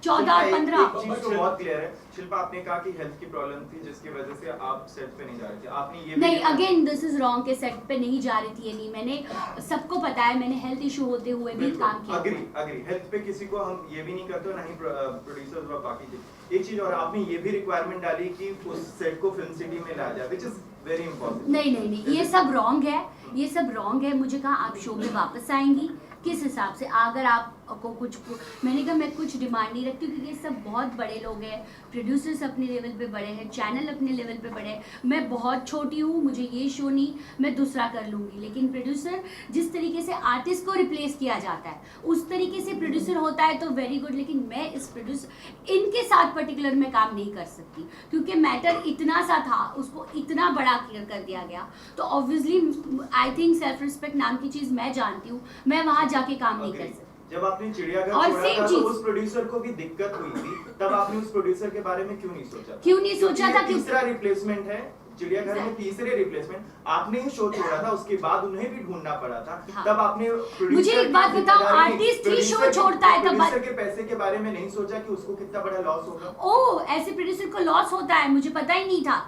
14 और 15। एक चीज तो बहुत क्लियर है शिल्पा, आपने कहा कि हेल्थ की प्रॉब्लम थी जिसकी वजह से आप सेट पे नहीं जा रहे थे, आपने ये नहीं, अगेन दिस इज रॉन्ग के सेट पे नहीं जा रही थी ये नहीं, मैंने सबको पता है, मैंने हेल्थ इशू होते हुए भी काम किया। अग्री हेल्थ पे किसी को हम ये भी नहीं करते, ना ही प्रोड्यूसर्स व बाकी चीज। एक चीज और आपने ये भी रिक्वायरमेंट डाली कि उस सेट को फिल्म सिटी में लाया जाए, व्हिच इज वेरी इंपॉर्टेंट। नहीं, ये सब रॉन्ग है, ये सब रॉन्ग है। मुझे कहा आप शो में वापस आएंगी, किस हिसाब से? अगर आपको कुछ, मैंने कहा मैं कुछ डिमांड नहीं रखती हूँ, क्योंकि ये सब बहुत बड़े लोग हैं, प्रोड्यूसर्स अपने लेवल पे बड़े हैं, चैनल अपने लेवल पे बड़े हैं, मैं बहुत छोटी हूँ, मुझे ये शो नहीं, मैं दूसरा कर लूँगी। लेकिन प्रोड्यूसर जिस तरीके से आर्टिस्ट को रिप्लेस किया जाता है उस तरीके से प्रोड्यूसर होता है तो वेरी गुड, लेकिन मैं इस प्रोड्यूसर इनके साथ पर्टिकुलर में काम नहीं कर सकती, क्योंकि मैटर इतना सा था, उसको इतना बड़ा क्लियर कर दिया गया। तो obviously I think self respect नाम की चीज़ मैं जानती हूँ, मैं वहाँ जाके काम नहीं कर सकती। जब आपने चिड़ियाघर और छोड़ा same था तो चीज़। उस प्रोड्यूसर को भी दिक्कत हुई थी, तब आपने उस प्रोड्यूसर के बारे में क्यों नहीं सोचा? क्यों नहीं सोचा था? तीसरा रिप्लेसमेंट है चिड़ियाघर में, तीसरे रिप्लेसमेंट आपने ही शो छोड़ा था, उसके बाद उन्हें भी ढूंढना पड़ा था। हाँ। तब आपने मुझे एक बात बताओ, आर्टिस्ट ही शो छोड़ता है तब प्रोड्यूसर के पैसे के बारे में नहीं सोचा कि उसको कितना बड़ा लॉस होगा? ओ, ऐसे प्रोड्यूसर को लॉस होता है, मुझे पता ही नहीं था।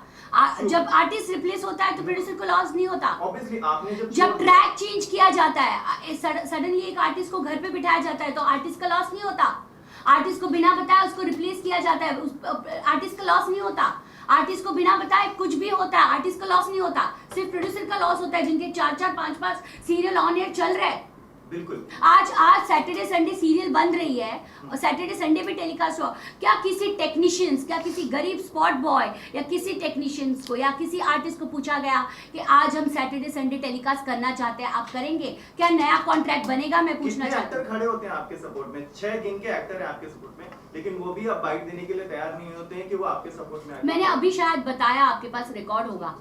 जब आर्टिस्ट रिप्लेस होता है तो प्रोड्यूसर को लॉस नहीं होता। ऑब्वियसली आपने जब ट्रैक चेंज किया जाता है, सडनली एक आर्टिस्ट को घर पे बिठाया जाता है तो आर्टिस्ट का लॉस नहीं होता। आर्टिस्ट को बिना बताए उसको रिप्लेस किया जाता है, आर्टिस्ट का लॉस नहीं होता। आर्टिस्ट को बिना बताए कुछ भी होता है, आर्टिस्ट का लॉस नहीं होता, सिर्फ प्रोड्यूसर का लॉस होता है, जिनके 4-4, 5-5 सीरियल ऑन एयर चल रहे हैं। बिल्कुल। आज सैटरडे संडे सीरियल बन रही है और सैटरडे संडे भी टेलीकास्ट हो, क्या किसी टेक्नीशियंस, क्या किसी गरीब स्पॉट बॉय या किसी टेक्नीशियंस को या किसी आर्टिस्ट को पूछा गया कि आज हम सैटरडे संडे टेलीकास्ट करना चाहते हैं, आप करेंगे क्या? नया कॉन्ट्रैक्ट बनेगा? मैं पूछना चाहती हूँ। एक्टर खड़े होते हैं आपके सपोर्ट में, 6 गिन के एक्टर हैं आपके सपोर्ट में, लेकिन वो भी अब बाइट देने के लिए तैयार नहीं होते हैं कि वो आपके सपोर्ट में आए। मैंने अभी शायद बताया, आपके पास रिकॉर्ड होगा,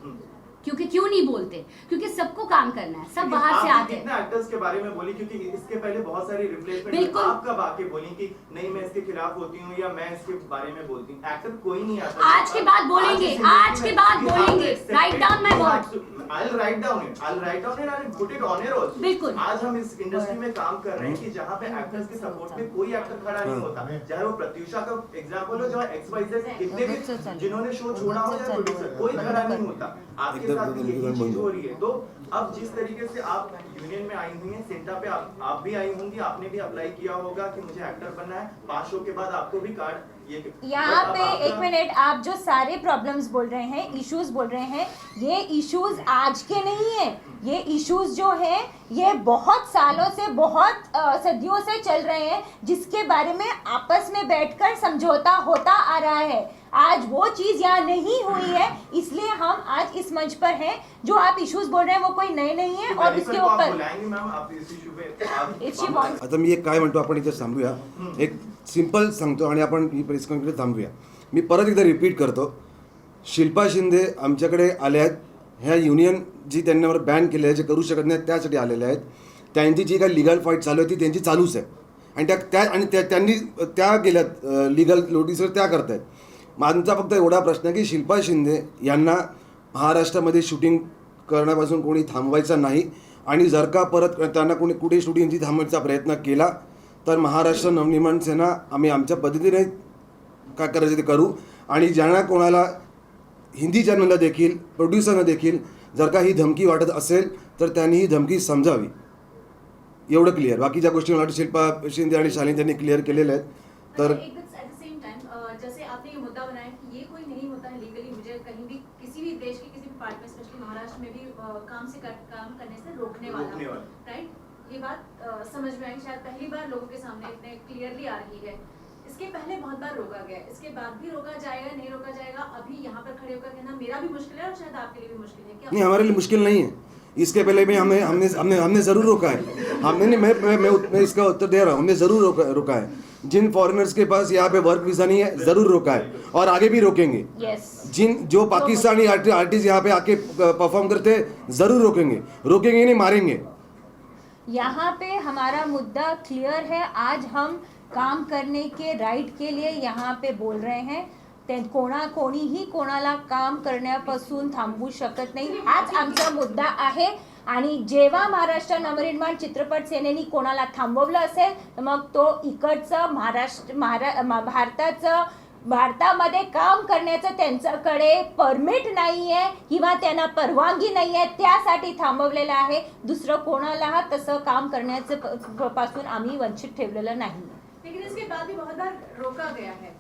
क्योंकि क्यों नहीं बोलते? क्योंकि सबको काम करना है, सब बाहर से आते हैं। कितने एक्टर्स के बारे में बोली, क्योंकि इसके पहले बहुत सारी रिप्लेसमेंट, बिल्कुल। आप कब आके बोली कि नहीं मैं इसके खिलाफ होती हूँ या मैं इसके बारे में बोलती हूँ? एक्टर कोई नहीं आता। आज के बाद बोलेंगे, आज के बाद बोलेंगे। Write down my word. I'll write down it. I'll put it on air also. बिल्कुल। आज हम इस इंडस्ट्री में काम कर रहे हैं कि जहाँ पे एक्टर्स के सपोर्ट में कोई एक्टर खड़ा नहीं होता, चाहे वो प्रत्युषा का एग्जांपल हो, चाहे XYZ कितने भी जिन्होंने शो छोड़ा हो या प्रोड्यूसर, कोई खड़ा नहीं होता। आपके साथ भी यही चीज हो रही है। तो अब जिस तरीके से आप यूनियन में आई हुई हैं, सेंटा पे आप भी आई होंगी, आपने भी अप्लाई किया होगा कि मुझे एक्टर बनना है, 5 शो के बाद आपको भी कार्ड यहाँ पे एक मिनट, आप जो सारे प्रॉब्लम्स बोल रहे हैं, इश्यूज बोल रहे हैं, ये इश्यूज आज के नहीं है, ये इश्यूज जो हैं ये बहुत सालों से, बहुत सदियों से चल रहे हैं, जिसके बारे में आपस में बैठकर समझौता होता आ रहा है। आज वो चीज़ यहाँ नहीं हुई है, इसलिए हम आज इस मंच पर हैं। जो आप इश्यूज बोल रहे हैं वो कोई नए नहीं है, और इसके ऊपर आता मी एक काय म्हणतो, आपण इथे थांबूया, एक सिंपल सांगतो आणि आपण ही प्रेस कॉन्फरन्स थांबूया। मी परत एकदा रिपीट करतो, शिल्पा शिंदे आमच्याकडे आल्या आहेत, ह्या युनियन जी त्यांच्यावर बॅन केले आहे, जे करू शकत नाही त्यासाठी आलेले आहेत। त्यांची जी काही लिगल फाईट चालू आहे ती त्यांची चालूच आहे, आणि त्यांनी त्या गेल्यात लिगल नोटीसवर त्या करत आहेत। माझा फक्त एवढा प्रश्न आहे की शिल्पा शिंदे यांना महाराष्ट्रामध्ये शूटिंग करण्यापासून कोणी थांबवायचं नाही, आणि जर का परत त्यांना कोणी कुठे शूटिंगची थांबवायचा प्रयत्न केला तर महाराष्ट्र नवनिर्माण सेना आम्ही आमच्या पद्धतीने काय करायचं ते करू। आणि ज्यांना कोणाला हिंदी चॅनलला देखील, प्रोड्युसरना देखील जर का ही धमकी वाटत असेल तर त्यांनी ही धमकी समजावी, एवढं क्लिअर। बाकीच्या गोष्टी मला शिल्पा शिंदे आणि शालिनी त्यांनी क्लिअर केलेल्या आहेत। तर जैसे आपने ये मुद्दा बनाया कि ये कोई नहीं होता है लीगली, मुझे कहीं भी किसी भी देश के किसी भी पार्ट में, स्पेशली महाराष्ट्र में भी काम करने से रोकने वाला, राइट? ये बात समझ में आई, शायद पहली बार लोगों के सामने इतने क्लियरली आ रही है। इसके पहले बहुत बार रोका गया, इसके बाद भी रोका जाएगा, नहीं रोका जाएगा, अभी यहाँ पर खड़े होकर कहना मेरा भी मुश्किल है और शायद आपके लिए भी मुश्किल है क्या? नहीं, हमारे लिए मुश्किल नहीं है। इसके पहले भी हमने ज़रूर रोका है। हमने नहीं, मैं इसका उत्तर दे रहा हूँ, हमने ज़रूर रोका है। जिन फॉरेनर्स के पास यहाँ पे वर्क वीज़ा नहीं है, ज़रूर रोका है और आगे भी रोकेंगे। जो पाकिस्तानी आर्टिस्ट यहाँ पे आके परफॉर्म करते हैं ज़रूर रोकेंगे नहीं, मारेंगे। यहाँ पे हमारा मुद्दा क्लियर है। आज हम काम करने के राईट के लिए यहाँ पे बोल रहे हैं, कोणीही कोणाला काम करण्यापासून थांबवू शकत नाही, हाच आमचा मुद्दा आहे। आणि जेव्हा महाराष्ट्र नवनिर्माण चित्रपट सेनेनी कोणाला थांबवलं असेल तर मग तो इकडचं भारतामध्ये काम करण्याचं त्यांच्याकडे परमिट नाही आहे किंवा त्यांना परवानगी नाही आहे, त्यासाठी थांबवलेलं आहे. दुसरं कोणाला तसं काम करण्याचं पासून आम्ही वंचित ठेवलेलं नाही. लेकिन इसके बाद भी बहुत बार रोका गया है,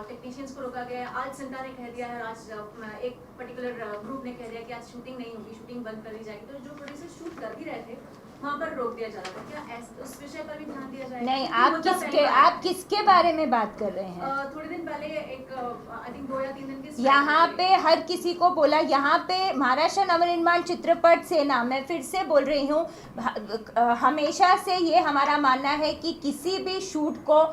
टेक्नीशियंस को रोका गया है. आज सिंटा ने कह दिया है, आज एक पर्टिकुलर ग्रुप ने कह दिया कि आज शूटिंग नहीं होगी, शूटिंग बंद कर दी जाएगी. तो जो प्रोड्यूसर शूट कर भी रहे थे वहाँ पर रोक दिया जा रहा था. क्या उस विषय पर भी ध्यान दिया जाएगा? नहीं, क्योंकि आप किसके बारे में बात कर रहे हैं? थोड़े दिन पहले एक आई थिंक 2 या 3 दिन के यहाँ पे हर किसी को बोला, यहाँ पे महाराष्ट्र नवनिर्माण चित्रपट सेना, मैं फिर से बोल रही हूँ, हमेशा से ये हमारा मानना है कि किसी भी शूट को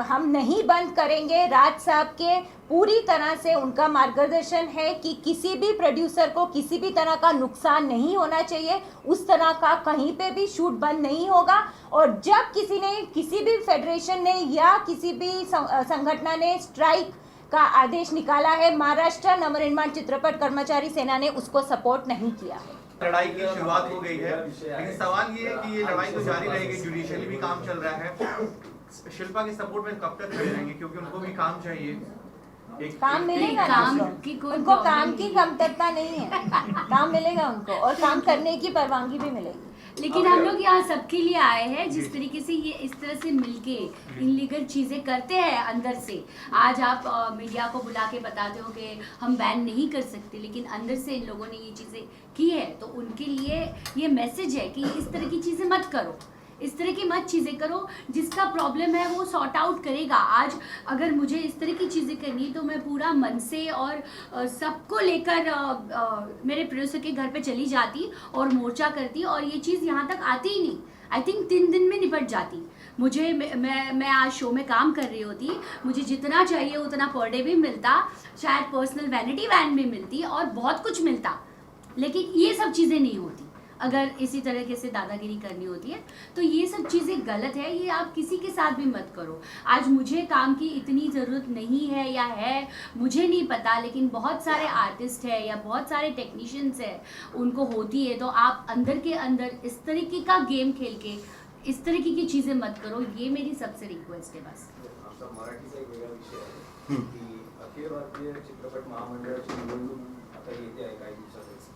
हम नहीं बंद करेंगे. राज साहब के पूरी तरह से उनका मार्गदर्शन है कि किसी भी प्रोड्यूसर को किसी भी तरह का नुकसान नहीं होना चाहिए. उस तरह का कहीं पे भी शूट बंद नहीं होगा. और जब किसी भी फेडरेशन ने या किसी भी संगठन ने स्ट्राइक का आदेश निकाला है, महाराष्ट्र नवनिर्माण चित्रपट कर्मचारी सेना ने उसको सपोर्ट नहीं किया है. लड़ाई की शुरुआत हो गई है, लेकिन सवाल ये है कि ये लड़ाई तो जारी रहेगी. जुडिशियली भी काम चल रहा है. शिल्पा के सपोर्ट में कब तक खड़े रहेंगे, क्योंकि उनको भी काम चाहिए. काम मिलेगा काम ना की कोई उनको, problem काम की नहीं। कमतरता नहीं है. काम मिलेगा उनको और काम करने की परवानगी भी मिलेगी. लेकिन हम लोग यहाँ सबके लिए आए हैं. जिस तरीके से ये इस तरह से मिलके इनलीगल चीज़ें करते हैं अंदर से, आज आप मीडिया को बुला के बताते हो कि हम बैन नहीं कर सकते, लेकिन अंदर से इन लोगों ने ये चीज़ें की है. तो उनके लिए ये मैसेज है कि इस तरह की चीज़ें मत करो, इस तरह की मत चीज़ें करो. जिसका प्रॉब्लम है वो सॉर्ट आउट करेगा. आज अगर मुझे इस तरह की चीज़ें करनी तो मैं पूरा मन से और सबको लेकर मेरे प्रोड्यूसर के घर पे चली जाती और मोर्चा करती, और ये चीज़ यहाँ तक आती ही नहीं. आई थिंक 3 दिन में निपट जाती. मुझे मैं आज शो में काम कर रही होती, मुझे जितना चाहिए उतना पर डे भी मिलता, शायद पर्सनल वैनिटी वैन भी मिलती और बहुत कुछ मिलता. लेकिन ये सब चीज़ें नहीं होती अगर इसी तरीके से दादागिरी करनी होती है. तो ये सब चीज़ें गलत है. ये आप किसी के साथ भी मत करो. आज मुझे काम की इतनी ज़रूरत नहीं है या है मुझे नहीं पता, लेकिन बहुत सारे आर्टिस्ट है या बहुत सारे टेक्नीशियंस है उनको होती है. तो आप अंदर के अंदर इस तरीके का गेम खेल के इस तरीके की चीज़ें मत करो. ये मेरी सबसे रिक्वेस्ट है बस. आमचा मराठीचा एक वेगळा विषय आहे की अखिल भारतीय चित्रपट महामंडळाची निवडणूक आता येते आहे काही दिवसातच.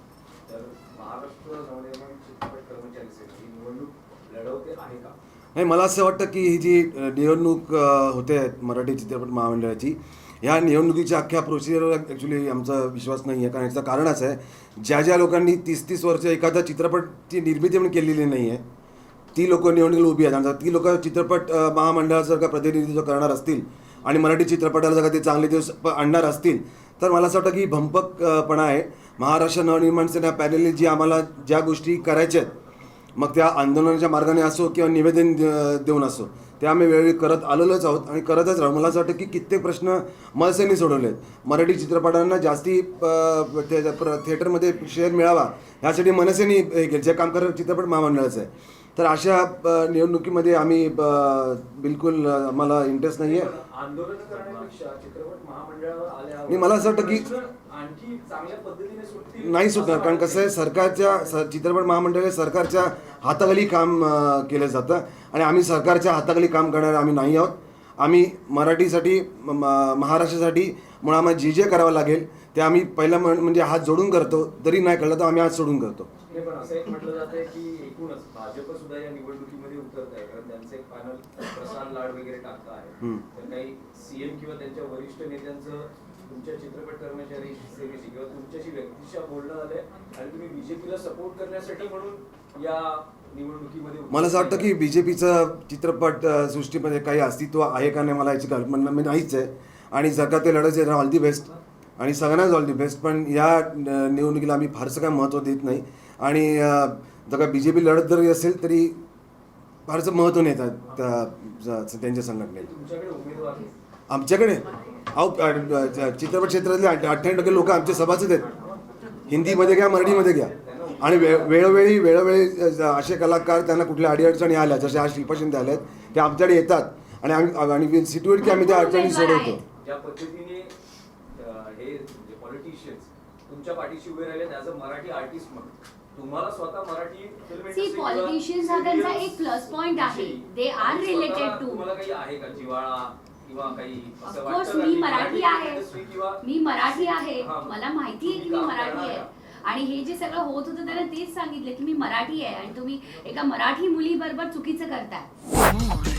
तर महाराष्ट्र नवनिर्माण चित्रपट कर्मचारी सेना ही निवडणूक लढवते आहे का? नाही, मला असं वाटतं की ही जी निवडणूक होते मराठी चित्रपट महामंडळाची, ह्या निवडणुकीच्या अख्ख्या प्रोसिजरवर ॲक्च्युली आमचा विश्वास नाही आहे. कारण याचं कारण असं आहे, ज्या लोकांनी 30-30 वर्ष एखादा चित्रपटची निर्मिती पण केलेली नाही आहे ती लोक निवडणुकीला उभी आहेत. ती लोक चित्रपट महामंडळाचं जर का प्रतिनिधित्व करणार असतील आणि मराठी चित्रपटाला जर का ते चांगले दिवस आणणार असतील तर मला असं वाटतं की भंपकपणा आहे. महाराष्ट्र नवनिर्माण सेना पॅनलने जी आम्हाला ज्या गोष्टी करायच्या आहेत, मग त्या आंदोलनाच्या मार्गाने असो किंवा निवेदन देऊन असो, ते आम्ही वेळोवेळी करत आलेलोच आहोत आणि करतच राहू. मला असं वाटतं की कित्येक प्रश्न मनसेने सोडवले आहेत. मराठी चित्रपटांना जास्ती थिएटरमध्ये शेअर मिळावा ह्यासाठी मनसेने हे केलं, जे काम करणारं चित्रपट महामंडळाचं आहे. तर अशा निवडणुकीमध्ये आम्ही बिलकुल आम्हाला इंटरेस्ट नाही आहे. आंदोलन करण्यापेक्षा चित्रपट महामंडळावर आल्यावर आणि मला असं वाटतं की आणखी चांगल्या पद्धतीने सुटतील नाही सुटणार. कारण कसं आहे, सरकारच्या चित्रपट महामंडळ हे सरकारच्या हाताखाली काम केलं जातं आणि आम्ही सरकारच्या हाताखाली काम करणारे आम्ही नाही आहोत. आम्ही मराठीसाठी महाराष्ट्रासाठी मुळात आम्हाला जे करावं लागेल ते आम्ही पहिला म्हणजे हात जोडून करतो. जरी नाही कळलं तर आम्ही हात सोडून करतो. पण असं एक म्हटलं जातंय की एकूणच भाजप सुद्धा या निवडणुकीमध्ये उतरत आहे, कारण त्यांचं एक पॅनल प्रसाद लाड वगैरे टाकता आहे. तर काही सीएम किंवा त्यांच्या वरिष्ठ नेत्यांचं तुमच्या चित्रपट कर्मचारी सेनेशी किंवा तुमच्याशी व्यक्तिशः बोलणं झालंय आणि तुम्ही बीजेपीला सपोर्ट करण्यासाठी म्हणून या निवडणुकीमध्ये मला असं वाटतं की बीजेपीचं चित्रपट सृष्टीमध्ये काही अस्तित्व आहे का नाही मला याची कल्पना नाहीच आहे. आणि जर का ते लढायचे तर ऑल दी बेस्ट आणि सगळ्यांनाच ऑल दी बेस्ट. पण या निवडणुकीला आम्ही फारसं काय महत्त्व देत नाही. आणि जर का बीजेपी लढत जरी असेल तरी फारसं महत्त्व नाही येतात त्यांच्या संघटनेला. तुमच्याकडे उमेदवार आमच्याकडे चित्रपट क्षेत्रातले 98% लोक आमचे सभासद आहेत. हिंदीमध्ये घ्या, मराठीमध्ये घ्या. आणि वेळोवेळी असे कलाकार त्यांना कुठल्या अडीअडचणी आल्या, जसे आज शिल्पा शिंदे आल्या आहेत, ते आमच्याकडे येतात आणि आम्ही सिट्युएट की आम्ही त्या अडचणी सोडवतो. ज्या पद्धतीने हे पॉलिटिशियन्स तुमच्या पाठीशी उभे राहिले ॲज अ मराठी आर्टिस्ट म्हणून, तुम्हाला स्वतः मराठी film सी industry किंवा पॉलिटिशियन्स हा त्यांचा serials एक प्लस पॉइंट आहे. विषयी दे आर आणि रिलेटेड स्वतःला टू. तुम्हाला काही आहे का जिव्हाळा किंवा काही असं ऑफकोर्स वाटतं का मी की मराठी आहे. industry किंवा मी मराठी आहे. हा, मला माहिती आहे की मी तुम्ही काम मराठी करणार आहे. का? आणि हे जे सगळं होत होतं त्याला तेच सांगितलं की मी मराठी आहे आणि तुम्ही एका मराठी मुलीबरोबर चुकीचं करताय.